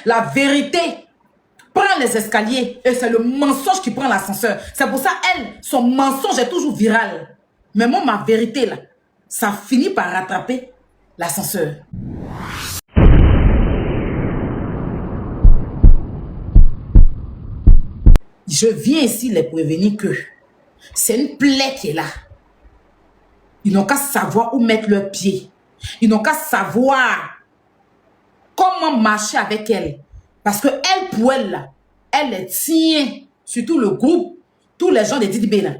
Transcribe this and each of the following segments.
la vérité prend les escaliers et c'est le mensonge qui prend l'ascenseur. C'est pour ça, elle, son mensonge est toujours viral. Mais moi, ma vérité, là, ça finit par rattraper l'ascenseur. Je viens ici les prévenir que c'est une plaie qui est là. Ils n'ont qu'à savoir où mettre leurs pieds. Ils n'ont qu'à savoir comment marcher avec elle. Parce que elle, pour elle, là, elle est tient, surtout le groupe, tous les gens de Didi B là.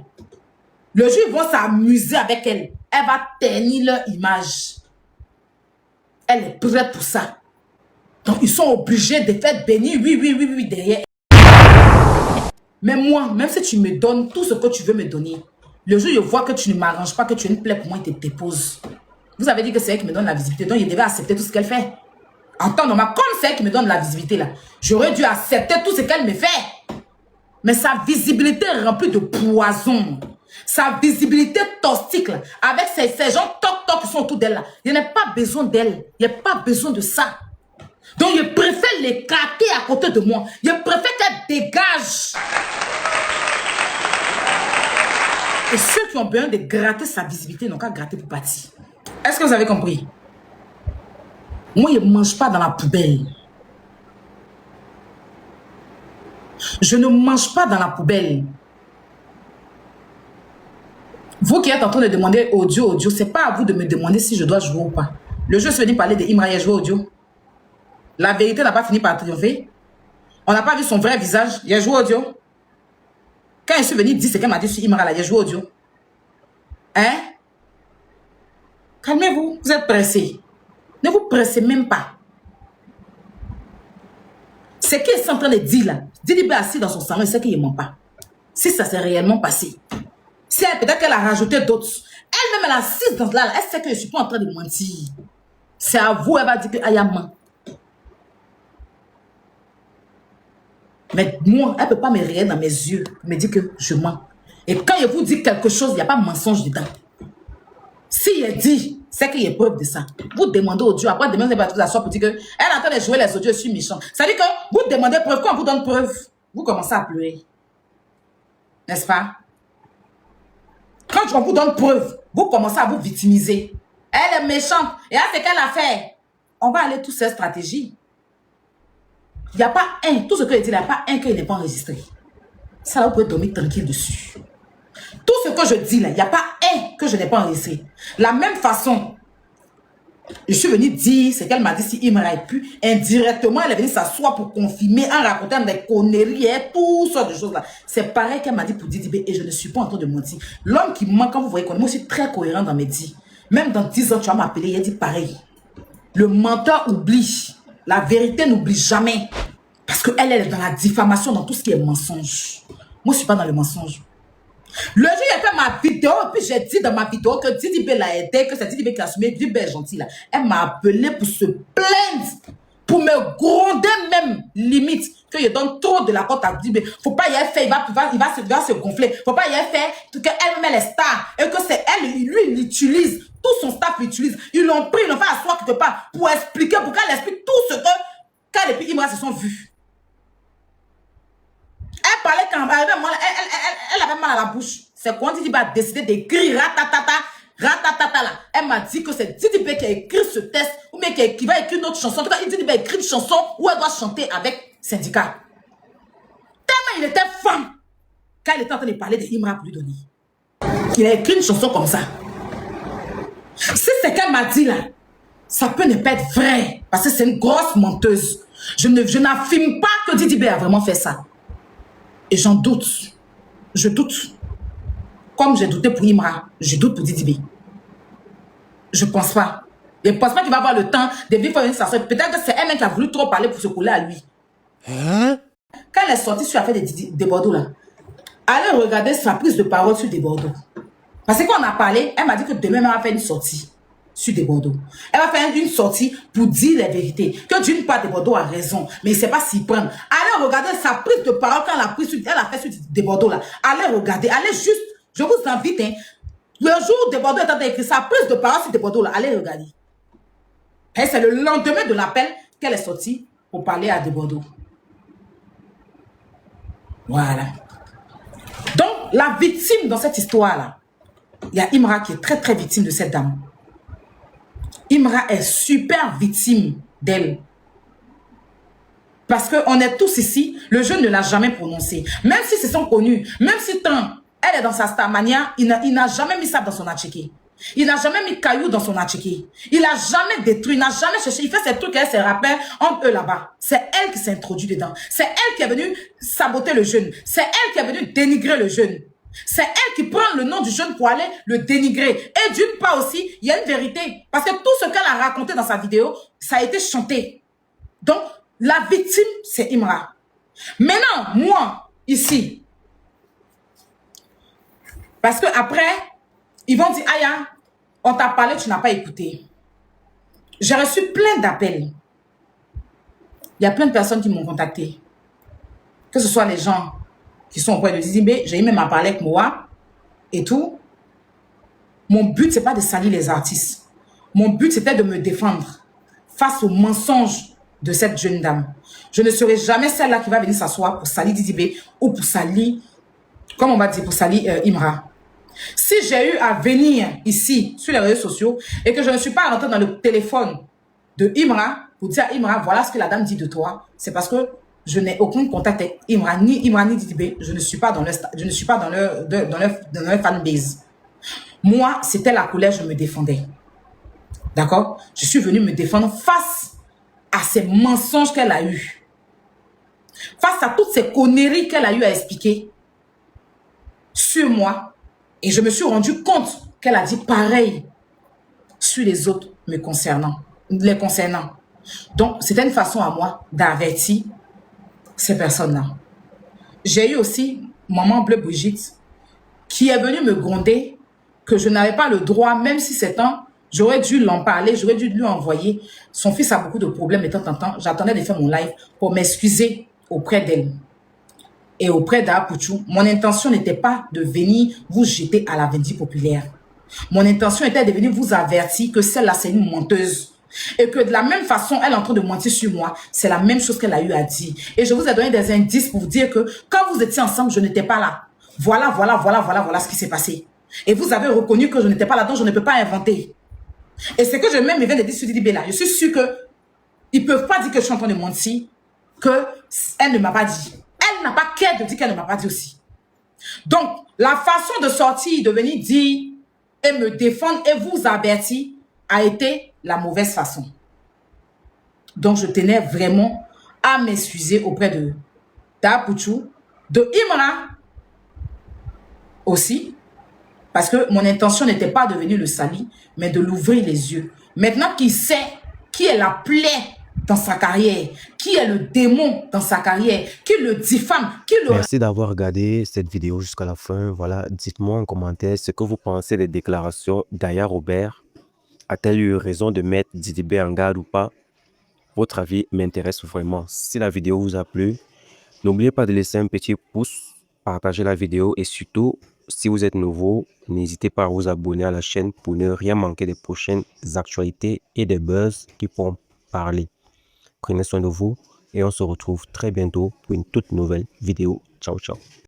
Le jour ils vont s'amuser avec elle, elle va ternir leur image. Elle est prête pour ça. Donc ils sont obligés de faire bénir, oui, derrière. Mais moi, même si tu me donnes tout ce que tu veux me donner, le jour où je vois que tu ne m'arranges pas, que tu es une plaie pour moi, il te dépose. Vous avez dit que c'est elle qui me donne la visibilité, donc il devait accepter tout ce qu'elle fait. En temps normal, comme c'est elle qui me donne la visibilité là, j'aurais dû accepter tout ce qu'elle me fait. Mais sa visibilité est remplie de poison. Sa visibilité toxique là, avec ces gens toc qui sont autour d'elle là, il n'y a pas besoin d'elle. Il n'y a pas besoin de ça. Donc je préfère l'écarter à côté de moi. Je préfère qu'elle dégage. Et ceux qui ont besoin de gratter sa visibilité n'ont qu'à gratter pour partir. Est-ce que vous avez compris? Moi, je ne mange pas dans la poubelle. Je ne mange pas dans la poubelle. Vous qui êtes en train de demander audio, ce n'est pas à vous de me demander si je dois jouer ou pas. Le jeu se venu parler de Imra, il a joué audio. La vérité n'a pas fini par triompher. On n'a pas vu son vrai visage, il a joué audio. Quand je suis venu dire ce qu'elle m'a dit sur Imra, il a joué audio. Hein? Calmez-vous, vous êtes pressés. Ne vous pressez même pas. Ce qu'il est en train de dire là, Didi B assis dans son salon, il sait qu'il ne ment pas. Si ça s'est réellement passé. Si elle, peut-être qu'elle a rajouté d'autres. Elle-même, elle assise dans là, elle sait que je ne suis pas en train de mentir. C'est à vous, elle va dire que Aya ment. Mais moi, elle ne peut pas me regarder dans mes yeux, me dire que je mens. Et quand je vous dis quelque chose, il n'y a pas de mensonge dedans. Si elle dit, c'est qu'il y a preuve de ça. Vous demandez au Dieu, après demain, vous allez s'asseoir pour dire qu'elle est en train de jouer les audios, je suis méchant. Ça veut dire que vous demandez preuve, quand on vous donne preuve, vous commencez à pleurer. N'est-ce pas? Quand on vous donne preuve, vous commencez à vous victimiser. Elle est méchante. Et là, c'est qu'elle a fait. On va aller toutes ces stratégies. Il n'y a pas un, tout ce que je dis, il n'y a pas un qui n'est pas enregistré. Ça, vous pouvez dormir tranquille dessus. Tout ce que je dis là, il n'y a pas un que je n'ai pas enregistré. La même façon, je suis venue dire ce qu'elle m'a dit si il m'aurait pu. Indirectement, elle est venue s'asseoir pour confirmer en racontant des conneries et tout sortes de choses là. C'est pareil qu'elle m'a dit pour Didi B et je ne suis pas en train de mentir. L'homme qui ment, quand vous voyez, moi je suis très cohérent dans mes dits. Même dans 10 ans, tu vas m'appeler, il a dit pareil. Le menteur oublie. La vérité n'oublie jamais. Parce qu'elle est dans la diffamation, dans tout ce qui est mensonge. Moi, je ne suis pas dans le mensonge. Le jour où j'ai fait ma vidéo, puis j'ai dit dans ma vidéo que Didi B l'a aidé, que c'est Didi B qui a assumé, Didi B est gentil là. Elle m'a appelé pour se plaindre, pour me gronder même, limite, que je donne trop de la cote à Didi B. Faut pas y aller faire, il va se gonfler. Faut pas y aller faire qu'elle-même elle est star, et que c'est elle, lui, il l'utilise. Tout son staff l'utilise. Ils l'ont pris, ils l'ont fait asseoir quelque part pour expliquer, pour qu'elle explique tout ce que Kyle et puis Imra se sont vus. Elle parlait quand elle avait mal à la bouche. C'est quand Didi B a décidé d'écrire ratatata là. Elle m'a dit que c'est Didi B qui a écrit ce texte ou bien qui va écrire une autre chanson. En tout cas, Didi B a écrit une chanson où elle doit chanter avec Syndicat. Tellement il était fan quand il était en train de parler de Imra pour lui donner. Il a écrit une chanson comme ça. Si c'est qu'elle m'a dit là, ça peut ne pas être vrai parce que c'est une grosse menteuse. Je n'affirme pas que Didi B a vraiment fait ça. Et j'en doute. Je doute. Comme j'ai douté pour Imra, je doute pour Didi B. Je ne pense pas. Je ne pense pas qu'il va avoir le temps de vivre une sensation. Peut-être que c'est elle-même qui a voulu trop parler pour se coller à lui. Hein? Quand elle est sortie sur l'affaire de Bordeaux, là, allez regarder sa prise de parole sur des Bordeaux. Parce que quand on a parlé, elle m'a dit que demain, elle va faire une sortie sur des Bordeaux. Elle va faire une sortie pour dire la vérité. Que d'une part, des Bordeaux a raison, mais il ne sait pas s'y prendre. Allez regarder sa prise de parole quand elle a fait sur des Bordeaux, là. Allez regarder, allez juste, je vous invite, hein, le jour où des Bordeaux est en train d'écrire sa prise de parole sur des Bordeaux, là, allez regarder. Et c'est le lendemain de l'appel qu'elle est sortie pour parler à des Bordeaux. Voilà. Donc, la victime dans cette histoire-là, il y a Imra qui est très, très victime de cette dame. Imra est super victime d'elle. Parce qu'on est tous ici, le jeune ne l'a jamais prononcé. Même si se sont connus, même si elle est dans sa starmania, il n'a jamais mis ça dans son atchéké. Il n'a jamais mis caillou dans son atchéké. Il n'a jamais détruit, il n'a jamais cherché. Il fait ces trucs, elle se rappelle entre eux là-bas. C'est elle qui s'est introduite dedans. C'est elle qui est venue saboter le jeune. C'est elle qui est venue dénigrer le jeune. C'est elle qui prend le nom du jeune pour aller le dénigrer. Et d'une part aussi, il y a une vérité. Parce que tout ce qu'elle a raconté dans sa vidéo, ça a été chanté. Donc, la victime, c'est Imra. Maintenant, moi, ici, parce que après, ils vont dire, Aya, on t'a parlé, tu n'as pas écouté. J'ai reçu plein d'appels. Il y a plein de personnes qui m'ont contacté. Que ce soit les gens qui sont auprès de Didibé, j'ai eu même à parler avec moi et tout. Mon but, c'est pas de salir les artistes. Mon but, c'était de me défendre face aux mensonges de cette jeune dame. Je ne serai jamais celle-là qui va venir s'asseoir pour salir Didibé ou pour salir, comme on va dire, pour salir Imra. Si j'ai eu à venir ici, sur les réseaux sociaux, et que je ne suis pas rentrée dans le téléphone de Imra pour dire à Imra, voilà ce que la dame dit de toi, c'est parce que je n'ai aucun contact avec Imra, ni Didibé. Je ne suis pas dans leur fanbase. Moi, c'était la colère, je me défendais. D'accord? Je suis venue me défendre face à ces mensonges qu'elle a eus. Face à toutes ces conneries qu'elle a eu à expliquer sur moi. Et je me suis rendu compte qu'elle a dit pareil sur les autres les concernant. Donc, c'était une façon à moi d'avertir ces personnes-là. J'ai eu aussi Maman Bleu Brigitte qui est venue me gronder que je n'avais pas le droit, même si c'est temps, j'aurais dû l'en parler, j'aurais dû lui envoyer. Son fils a beaucoup de problèmes et temps. J'attendais de faire mon live pour m'excuser auprès d'elle et auprès d'Apouchou. Mon intention n'était pas de venir vous jeter à la vindicte populaire. Mon intention était de venir vous avertir que celle-là, c'est une menteuse. Et que de la même façon, elle est en train de mentir sur moi. C'est la même chose qu'elle a eu à dire. Et je vous ai donné des indices pour vous dire que quand vous étiez ensemble, je n'étais pas là. Voilà ce qui s'est passé. Et vous avez reconnu que je n'étais pas là, donc je ne peux pas inventer. Et c'est que je même viens de dire sur Didibé là. Je suis sûre que ils ne peuvent pas dire que je suis en train de mentir, qu'elle ne m'a pas dit. Elle n'a pas qu'à de dire qu'elle ne m'a pas dit aussi. Donc, la façon de sortir, de venir dire et me défendre et vous avertir a été la mauvaise façon. Donc, je tenais vraiment à m'excuser auprès de Tapouchou, de Imra aussi, parce que mon intention n'était pas de venir le salir, mais de l'ouvrir les yeux. Maintenant qu'il sait qui est la plaie dans sa carrière, qui est le démon dans sa carrière, qui le diffame, qui le... Merci d'avoir regardé cette vidéo jusqu'à la fin. Voilà, dites-moi en commentaire ce que vous pensez des déclarations d'Aya Robert. A-t-elle eu raison de mettre Didibé en garde ou pas? Votre avis m'intéresse vraiment. Si la vidéo vous a plu, n'oubliez pas de laisser un petit pouce, partager la vidéo et surtout, si vous êtes nouveau, n'hésitez pas à vous abonner à la chaîne pour ne rien manquer des prochaines actualités et des buzz qui pourront parler. Prenez soin de vous et on se retrouve très bientôt pour une toute nouvelle vidéo. Ciao, ciao.